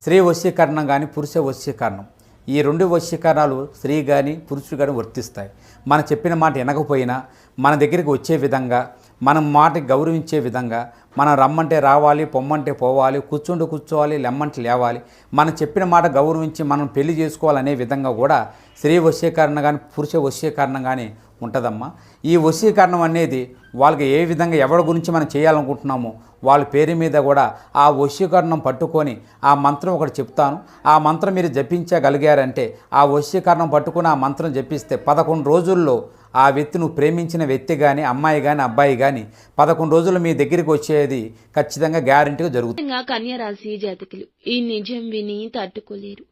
స్త్రీ వశీకరణం కానీ పురుష వశీకరణం, ఈ రెండు వశీకరణాలు స్త్రీ కానీ పురుషుడు కానీ వర్తిస్తాయి. మనం చెప్పిన మాట వినకపోయినా మన దగ్గరికి వచ్చే విధంగా, మనం మాటకి గౌరవించే విధంగా, మనం రమ్మంటే రావాలి, పొమ్మంటే పోవాలి, కూర్చుంటే కూర్చోవాలి, లెమ్మంటే లేవాలి, మనం చెప్పిన మాట గౌరవించి మనం పెళ్లి చేసుకోవాలనే విధంగా కూడా స్త్రీ వశీకరణ కానీ పురుష వశీకరణం కానీ ఉంటుందమ్మా. ఈ వశీకరణం అనేది వాళ్ళకి ఏ విధంగా ఎవరి గురించి మనం చేయాలనుకుంటున్నామో వాళ్ళ పేరు మీద కూడా ఆ వశీకరణం పట్టుకొని ఆ మంత్రం ఒకటి చెప్తాను. ఆ మంత్రం మీరు జపించగలిగారంటే ఆ వశీకరణం పట్టుకొని ఆ మంత్రం జపిస్తే 11 రోజుల్లో ఆ వ్యక్తి, నువ్వు ప్రేమించిన వ్యక్తి కానీ అమ్మాయి కానీ అబ్బాయి కానీ 11 రోజులు మీ దగ్గరికి వచ్చేది ఖచ్చితంగా గ్యారెంటీగా జరుగుతుంది. కన్యా రాశి జాతకులు ఈ నిజం విని తట్టుకోలేరు.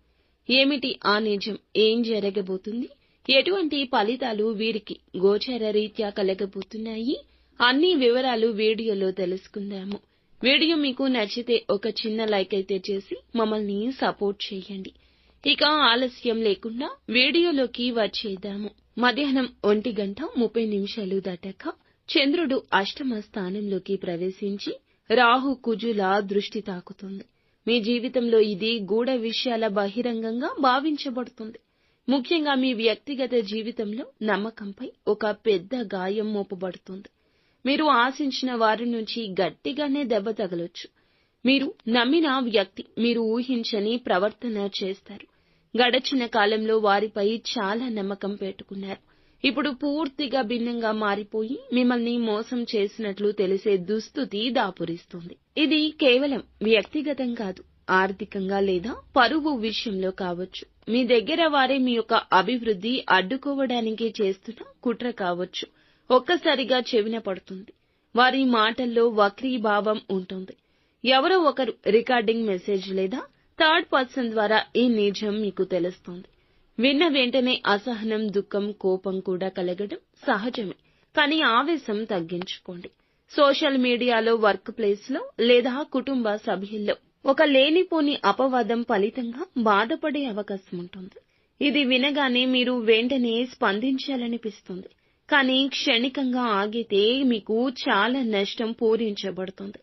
ఏమిటి ఆ నిజం? ఏం జరగబోతుంది? ఎటువంటి ఫలితాలు వీరికి గోచర రీత్యా కలగబోతున్నాయి? అన్ని వివరాలు వీడియోలో తెలుసుకుందాము. వీడియో మీకు నచ్చితే ఒక చిన్న లైక్ అయితే చేసి మమ్మల్ని సపోర్ట్ చేయండి. ఇక ఆలస్యం లేకుండా వీడియోలోకి వచ్చేద్దాము. మధ్యాహ్నం 1:30 దాటాక చంద్రుడు అష్టమ స్థానంలోకి ప్రవేశించి రాహు కుజుల దృష్టి తాకుతుంది. మీ జీవితంలో ఇది గూఢ విషయాల బహిరంగంగా భావించబడుతుంది. ముఖ్యంగా మీ వ్యక్తిగత జీవితంలో నమ్మకంపై ఒక పెద్ద గాయం మోపబడుతుంది. మీరు ఆశించిన వారి నుంచి గట్టిగానే దెబ్బ తగలొచ్చు. మీరు నమ్మిన వ్యక్తి మీరు ఊహించని ప్రవర్తన చేస్తారు. గడచిన కాలంలో వారిపై చాలా నమ్మకం పెట్టుకున్నారు. ఇప్పుడు పూర్తిగా భిన్నంగా మారిపోయి మిమ్మల్ని మోసం చేసినట్లు తెలిసే దుస్థితి దాపురిస్తుంది. ఇది కేవలం వ్యక్తిగతం కాదు, ఆర్థికంగా లేదా పరువు విషయంలో కావచ్చు. మీ దగ్గర వారే మీ యొక్క అభివృద్ధి అడ్డుకోవడానికి చేస్తున్న కుట్ర కావచ్చు. ఒక్కసారిగా చెవిన పడుతుంది. వారి మాటల్లో వక్రీభావం ఉంటుంది. ఎవరో ఒకరు రికార్డింగ్ మెసేజ్ లేదా థర్డ్ పర్సన్ ద్వారా ఈ నిజం మీకు తెలుస్తుంది. విన్న వెంటనే అసహనం, దుఃఖం, కోపం కూడా కలగడం సహజమే. కానీ ఆవేశం తగ్గించుకోండి. సోషల్ మీడియాలో, వర్క్ ప్లేస్ లో లేదా కుటుంబ సభ్యుల్లో ఒక లేనిపోని అపవాదం ఫలితంగా బాధపడే అవకాశం ఉంటుంది. ఇది వినగానే మీరు వెంటనే స్పందించాలనిపిస్తుంది. కానీ క్షణికంగా ఆగితే మీకు చాలా నష్టం పూరించబడుతుంది.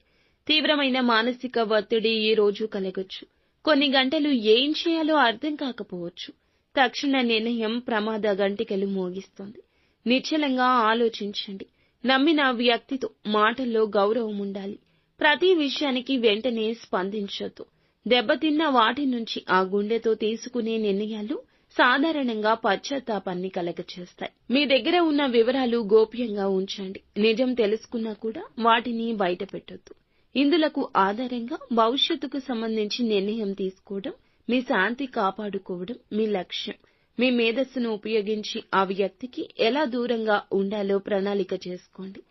తీవ్రమైన మానసిక ఒత్తిడి ఈ రోజు కలగొచ్చు. కొన్ని గంటలు ఏం చేయాలో అర్థం కాకపోవచ్చు. తక్షణ నిర్ణయం ప్రమాద గంటికలు మోగిస్తుంది. నిశ్చలంగా ఆలోచించండి. నమ్మిన వ్యక్తితో మాటల్లో గౌరవం ఉండాలి. ప్రతి విషయానికి వెంటనే స్పందించొద్దు. దెబ్బతిన్న వాటి నుంచి ఆ గుండెతో తీసుకునే నిర్ణయాలు సాధారణంగా పశ్చాత్తాపాన్ని కలగచేస్తాయి. మీ దగ్గర ఉన్న వివరాలు గోప్యంగా ఉంచండి. నిజం తెలుసుకున్నా కూడా వాటిని బయట పెట్టొద్దు. ఇందులకు ఆధారంగా భవిష్యత్తుకు సంబంధించి నిర్ణయం తీసుకోవడం, మీ శాంతి కాపాడుకోవడం మీ లక్ష్యం. మీ మేధస్సును ఉపయోగించి ఆ వ్యక్తికి ఎలా దూరంగా ఉండాలో ప్రణాళిక చేసుకోండి.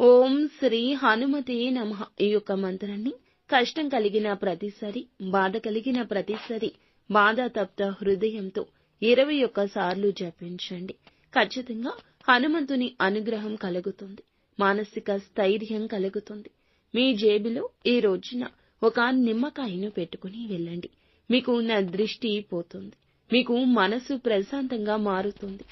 ఓం శ్రీ హనుమతే నమః ఈ యొక్క మంత్రాన్ని కష్టం కలిగిన ప్రతిసారి, బాధ కలిగిన ప్రతిసారి బాధాతప్త హృదయంతో 21 సార్లు జపించండి. ఖచ్చితంగా హనుమంతుని అనుగ్రహం కలుగుతుంది. మానసిక స్థైర్యం కలుగుతుంది. మీ జేబులో ఈ రోజున ఒక నిమ్మకాయను పెట్టుకుని వెళ్ళండి. మీకు ఉన్న దృష్టి పోతుంది. మీకు మనసు ప్రశాంతంగా మారుతుంది.